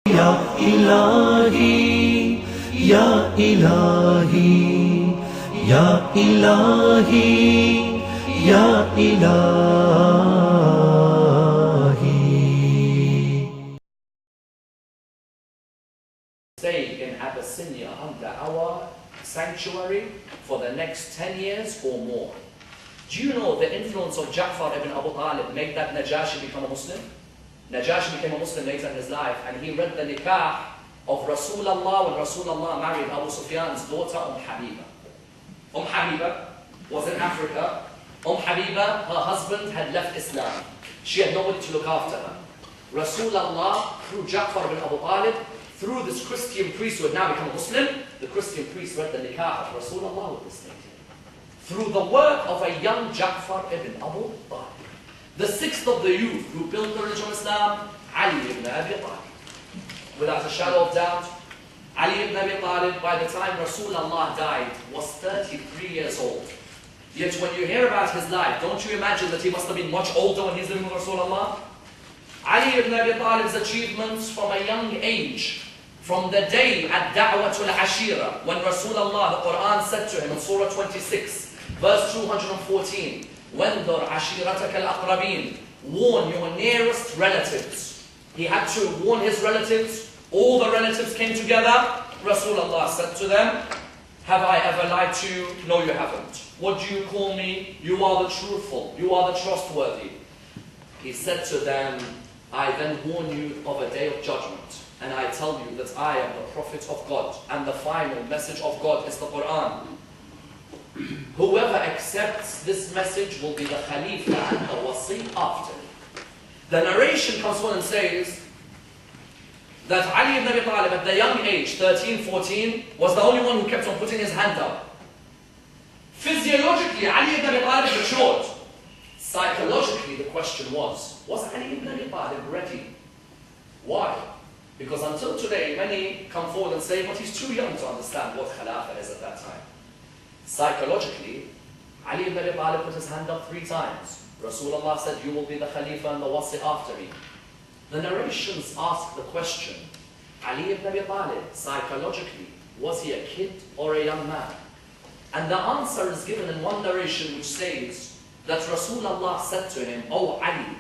Ya ilahi, ya ilahi, ya ilahi, ya ilahi. Stay in Abyssinia under our sanctuary for the next 10 years or more. Do you know the influence of Ja'far ibn Abu Talib made that Najashi become a Muslim? Najashi became a Muslim later in his life, and he read the nikah of Rasulullah when Rasulullah married Abu Sufyan's daughter Habiba. Habiba was in Africa. Habiba, her husband had left Islam. She had nobody to look after her. Rasulullah, through Ja'far ibn Abu Talib, through this Christian priest who had now become a Muslim, the Christian priest read the nikah of Rasulullah with this lady. Through the work of a young Ja'far ibn Abu Talib. The sixth of the youth who built the religion of Islam, Ali ibn Abi Talib. Without a shadow of doubt, Ali ibn Abi Talib, by the time Rasulullah died, was 33 years old. Yet when you hear about his life, don't you imagine that he must have been much older when he's living with Rasulullah? Ali ibn Abi Talib's achievements from a young age, from the day at Da'watul Ashira, when Rasulullah, the Quran said to him in Surah 26, verse 214, وَانْذُرْ عَشِيرَتَكَ الْأَقْرَبِينَ, warn your nearest relatives. He had to warn his relatives. All the relatives came together. Rasulullah said to them, have I ever lied to you? No, you haven't. What do you call me? You are the truthful. You are the trustworthy. He said to them, I then warn you of a day of judgment. And I tell you that I am the prophet of God. And the final message of God is the Quran. Whoever accepts this message will be the Khalifa and the Wasi after me. The narration comes on and says that Ali ibn Abi Talib at the young age, 13, 14, was the only one who kept on putting his hand up. Physiologically, Ali ibn Abi Talib matured. Psychologically, the question was Ali ibn Abi Talib ready? Why? Because until today, many come forward and say, but he's too young to understand what Khilafah is at that time. Psychologically, Ali ibn Abi Talib put his hand up 3 times. Rasulullah said, you will be the Khalifa and the Wasi after me. The narrations ask the question, Ali ibn Abi Talib, psychologically, was he a kid or a young man? And the answer is given in one narration which says that Rasulullah said to him, Oh Ali,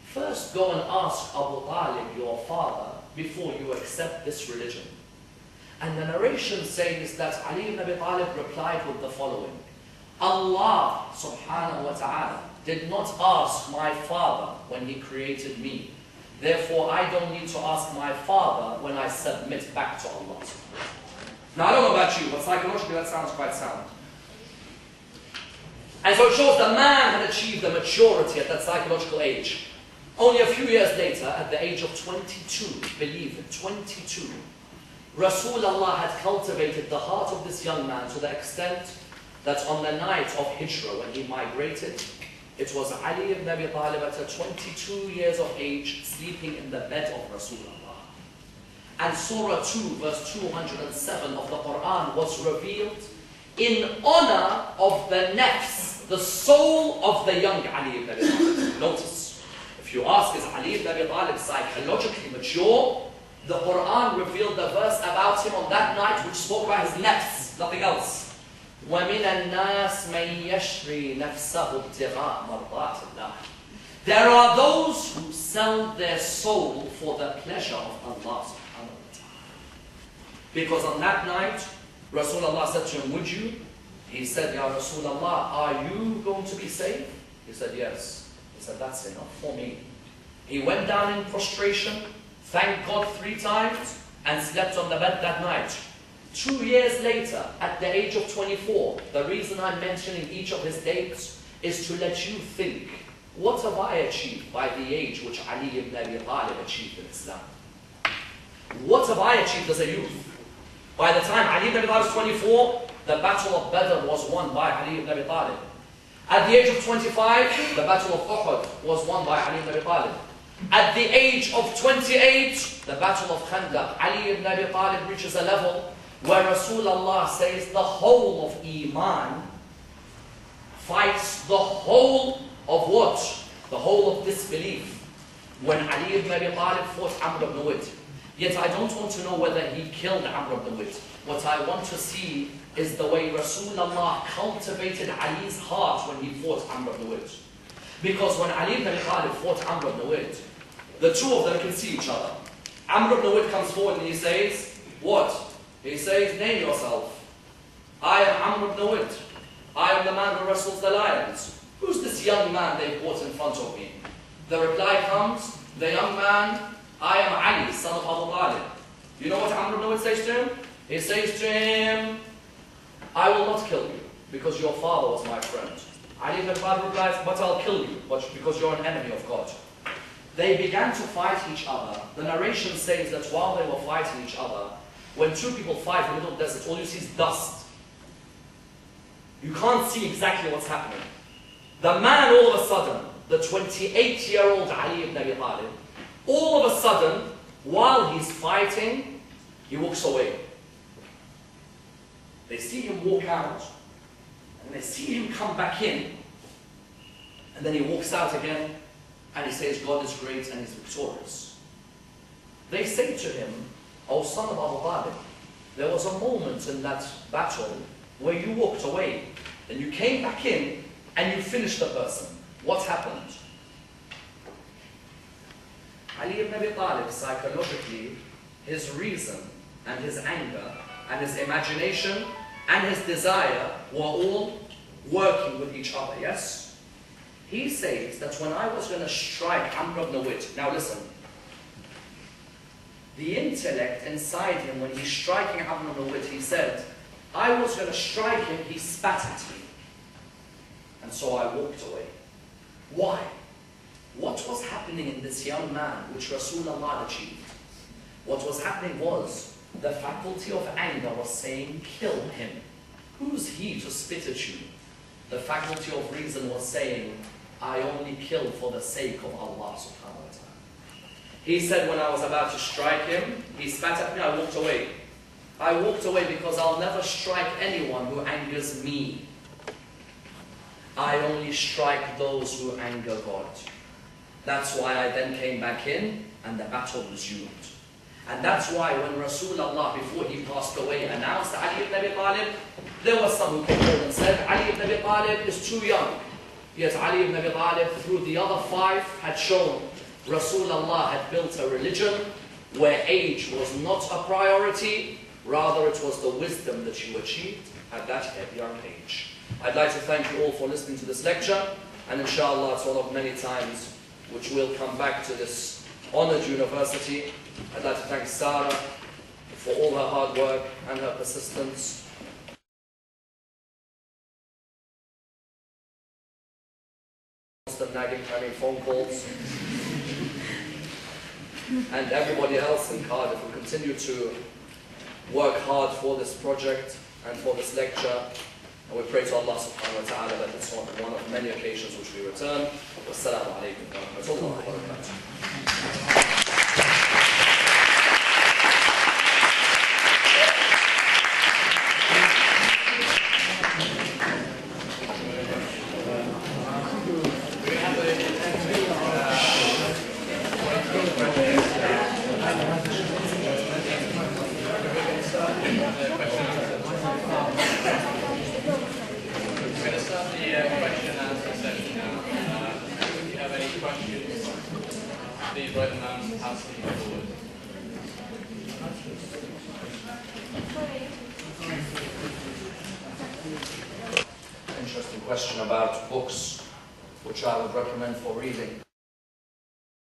first go and ask Abu Talib, your father, before you accept this religion. And the narration says that Ali ibn Abi Talib replied with the following, Allah subhanahu wa ta'ala did not ask my father when he created me. Therefore, I don't need to ask my father when I submit back to Allah. Now, I don't know about you, but psychologically that sounds quite sound. And so it shows the man had achieved the maturity at that psychological age. Only a few years later, at the age of 22, believe it, 22, Rasulullah had cultivated the heart of this young man to the extent that on the night of Hijrah, when he migrated, it was Ali ibn Abi Talib at 22 years of age, sleeping in the bed of Rasulullah. And Surah 2, verse 207 of the Quran was revealed in honor of the nafs, the soul of the young Ali ibn Abi Talib. Notice, if you ask, is Ali ibn Abi Talib psychologically mature? The Quran revealed the verse about him on that night which spoke about his nafs, nothing else. وَمِنَ النَّاسِ مَنْ يَشْرِي نَفْسَهُ ابْتِغَاءَ مَرْضَاتِ اللَّهِ. There are those who sell their soul for the pleasure of Allah subhanahu wa ta'ala. Because on that night, Rasulullah said to him, would you? He said, Ya Rasulullah, are you going to be saved? He said, yes. He said, that's enough for me. He went down in prostration, thanked God 3 times, and slept on the bed that night. 2 years later, at the age of 24, the reason I'm mentioning each of his dates is to let you think, what have I achieved by the age which Ali ibn Abi Talib achieved in Islam? What have I achieved as a youth? By the time Ali ibn Abi Talib was 24, the Battle of Badr was won by Ali ibn Abi Talib. At the age of 25, the Battle of Uhud was won by Ali ibn Abi Talib. At the age of 28, the Battle of Khandaq, Ali ibn Abi Talib reaches a level where Rasulullah says the whole of Iman fights the whole of what? The whole of disbelief. When Ali ibn Abi Talib fought Amr ibn Wid, Yet I don't want to know whether he killed Amr ibn Wid. What I want to see is the way Rasulullah cultivated Ali's heart when he fought Amr ibn Wid. Because when Ali ibn Talib fought Amr ibn Wid, the two of them can see each other. Amr ibn Wid comes forward and he says, what? He says, name yourself. I am Amr ibn Wid. I am the man who wrestles the lions. Who's this young man they brought in front of me? The reply comes, the young man, I am Ali, son of Abu Talib. You know what Amr ibn Wid says to him? He says to him, I will not kill you, because your father was my friend. Ali ibn Talib replies, but I'll kill you, because you're an enemy of God. They began to fight each other. The narration says that while they were fighting each other, when two people fight in the middle of the desert, all you see is dust. You can't see exactly what's happening. The man, all of a sudden, the 28-year-old Ali ibn Abi Talib, all of a sudden, while he's fighting, he walks away. They see him walk out, and they see him come back in, and then he walks out again, and he says, God is great and he's victorious. They say to him, O son of Abu Talib, there was a moment in that battle where you walked away, and you came back in, and you finished the person. What happened? Ali ibn Abi Talib, psychologically, his reason and his anger and his imagination and his desire were all working with each other, yes? He says that when I was going to strike Amr ibn Wid, now listen, the intellect inside him, when he's striking Amr ibn Wid, he said, I was going to strike him, he spat at me. And so I walked away. Why? What was happening in this young man which Rasulullah achieved? What was happening was the faculty of anger was saying, kill him. Who's he to spit at you? The faculty of reason was saying, I only kill for the sake of Allah subhanahu wa ta'ala. He said when I was about to strike him, he spat at me, I walked away. I walked away because I'll never strike anyone who angers me. I only strike those who anger God. That's why I then came back in and the battle resumed. And that's why when Rasulullah, before he passed away, announced Ali ibn Abi Talib, there were some who came forward and said, Ali ibn Abi Talib is too young. Yet Ali ibn Abi Talib, through the other five, had shown Rasulullah had built a religion where age was not a priority, rather it was the wisdom that you achieved at that young age. I'd like to thank you all for listening to this lecture, and inshallah it's one of many times which we'll come back to this honored university. I'd like to thank Sarah for all her hard work and her persistence. Constant nagging, having phone calls. And everybody else in Cardiff will continue to work hard for this project and for this lecture. And we pray to Allah subhanahu wa ta'ala that it's one of many occasions which we return. Wassalamu alaikum wa rahmatullahi wa barakatuh. Interesting question about books which I would recommend for reading.